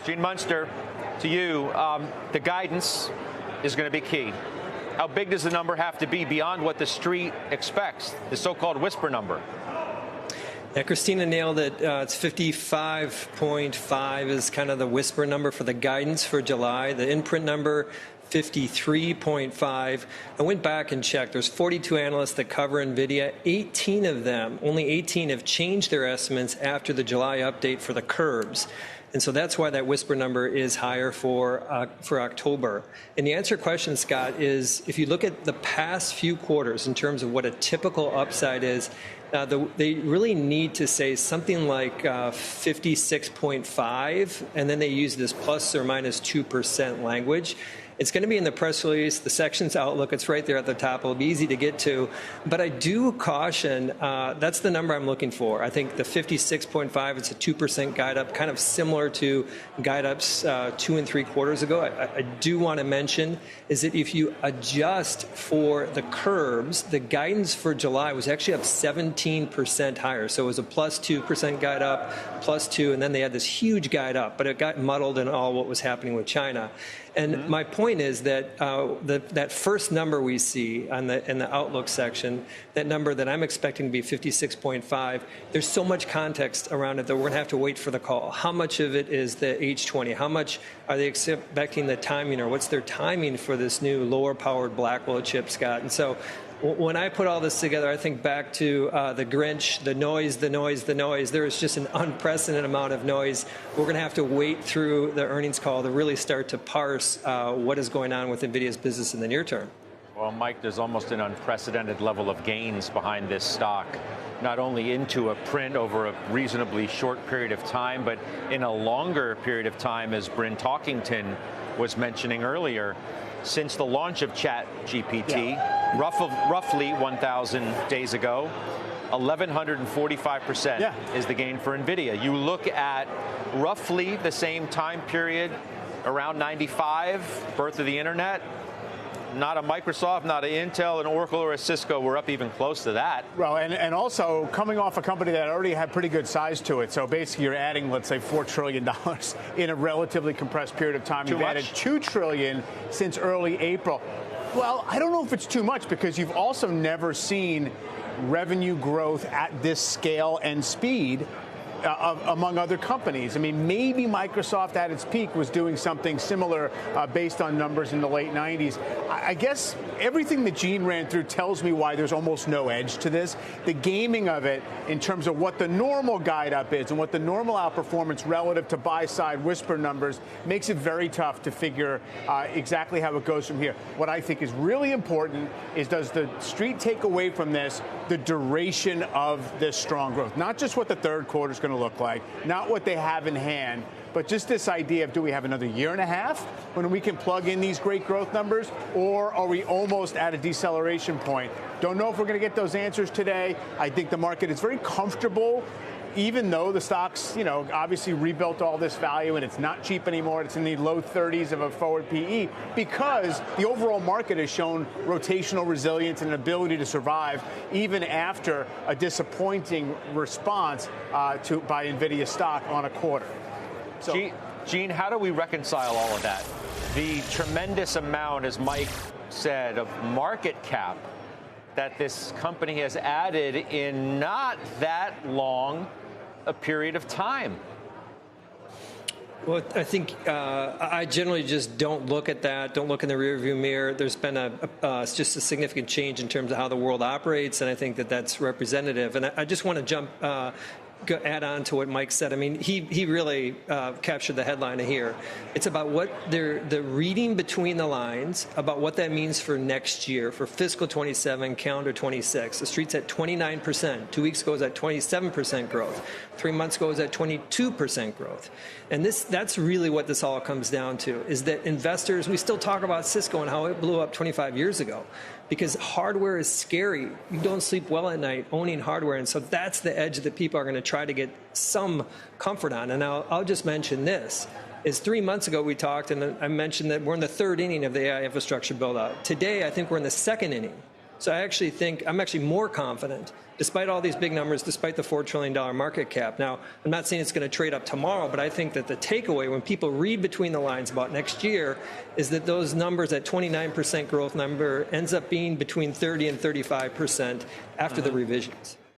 Gene Munster, to you, the guidance is going to be key. How big does the number have to be beyond what the street expects, the so-called whisper number? Yeah, Christina nailed it. It's 55.5 is kind of the whisper number for the guidance for July. The in-print number, 53.5. I went back and checked. There's 42 analysts that cover Nvidia. 18 of them, only 18 have changed their estimates after the July update for the curbs. And so that's why that whisper number is higher for October. And the answer to your question, Scott, is if you look at the past few quarters in terms of what a typical upside is, they really need to say something like 56.5, and then they use this plus or minus 2% language. It's going to be in the press release, the section's outlook. It's right there at the top. It'll be easy to get to. But I do caution, that's the number I'm looking for. I think the 56.5, it's a 2% guide up, kind of similar to guide ups 2 3 quarters ago. I do want to mention is that if you adjust for the curbs, the guidance for July was actually up 17% higher. So it was a plus 2% guide up, plus 2, and then they had this huge guide up. But it got muddled in all what was happening with China. And my point is that that first number we see in the outlook section, that number that I'm expecting to be 56.5, there's so much context around it that we're going to have to wait for the call. How much of it is the H20? How much are they expecting the timing, or what's their timing for this new lower-powered Blackwell chip, Scott? And so when I put all this together, I think back to the Grinch, the noise. There is just an unprecedented amount of noise. We're going to have to wait through the earnings call to really start to parse what is going on with NVIDIA's business in the near term. Well, Mike, there's almost an unprecedented level of gains behind this stock, not only into a print over a reasonably short period of time, but in a longer period of time, as Bryn Talkington was mentioning earlier. Since the launch of ChatGPT, roughly 1,000 days ago, 1,145% is the gain for Nvidia. You look at roughly the same time period, around 95, birth of the internet. Not a Microsoft, not an Intel, an Oracle, or a Cisco. We're up even close to that. Well, and also coming off a company that already had pretty good size to it. So basically you're adding, let's say, $4 trillion in a relatively compressed period of time. You've added $2 trillion since early April. Well, I don't know if it's too much, because you've also never seen revenue growth at this scale and speed among other companies. I mean, maybe Microsoft at its peak was doing something similar based on numbers in the late 90s. I guess everything that Gene ran through tells me why there's almost no edge to this. The gaming of it in terms of what the normal guide up is and what the normal outperformance relative to buy-side whisper numbers makes it very tough to figure exactly how it goes from here. What I think is really important is, does the street take away from this the duration of this strong growth? Not just what the third quarter is going to look like, not what they have in hand, but just this idea of, do we have another year and a half when we can plug in these great growth numbers, or are we almost at a deceleration point? Don't know if we're going to get those answers today. I think the market is very comfortable, even though the stocks, obviously rebuilt all this value and it's not cheap anymore. It's in the low 30s of a forward PE, because the overall market has shown rotational resilience and an ability to survive even after a disappointing response by Nvidia stock on a quarter. So, Gene, how do we reconcile all of that? The tremendous amount, as Mike said, of market cap that this company has added in not that long a period of time. Well, I think I generally just don't look at that, don't look in the rearview mirror. There's been just a significant change in terms of how the world operates, and I think that that's representative. And I just want to add on to what Mike said. I mean, he really captured the headline here. It's about what the reading between the lines about what that means for next year, for fiscal 27, calendar 26. The street's at 29%. 2 weeks ago is at 27% growth. 3 months ago is at 22% growth. And that's really what this all comes down to, is that investors, we still talk about Cisco and how it blew up 25 years ago, because hardware is scary. You don't sleep well at night owning hardware. And so that's the edge that people are going to try to get some comfort on. And I'll just mention this. Is 3 months ago we talked, and I mentioned that we're in the third inning of the AI infrastructure build-out. Today, I think we're in the second inning. So I actually think I'm actually more confident, despite all these big numbers, despite the $4 trillion market cap. Now, I'm not saying it's going to trade up tomorrow, but I think that the takeaway when people read between the lines about next year is that those numbers, that 29% growth number, ends up being between 30 and 35% after the revisions.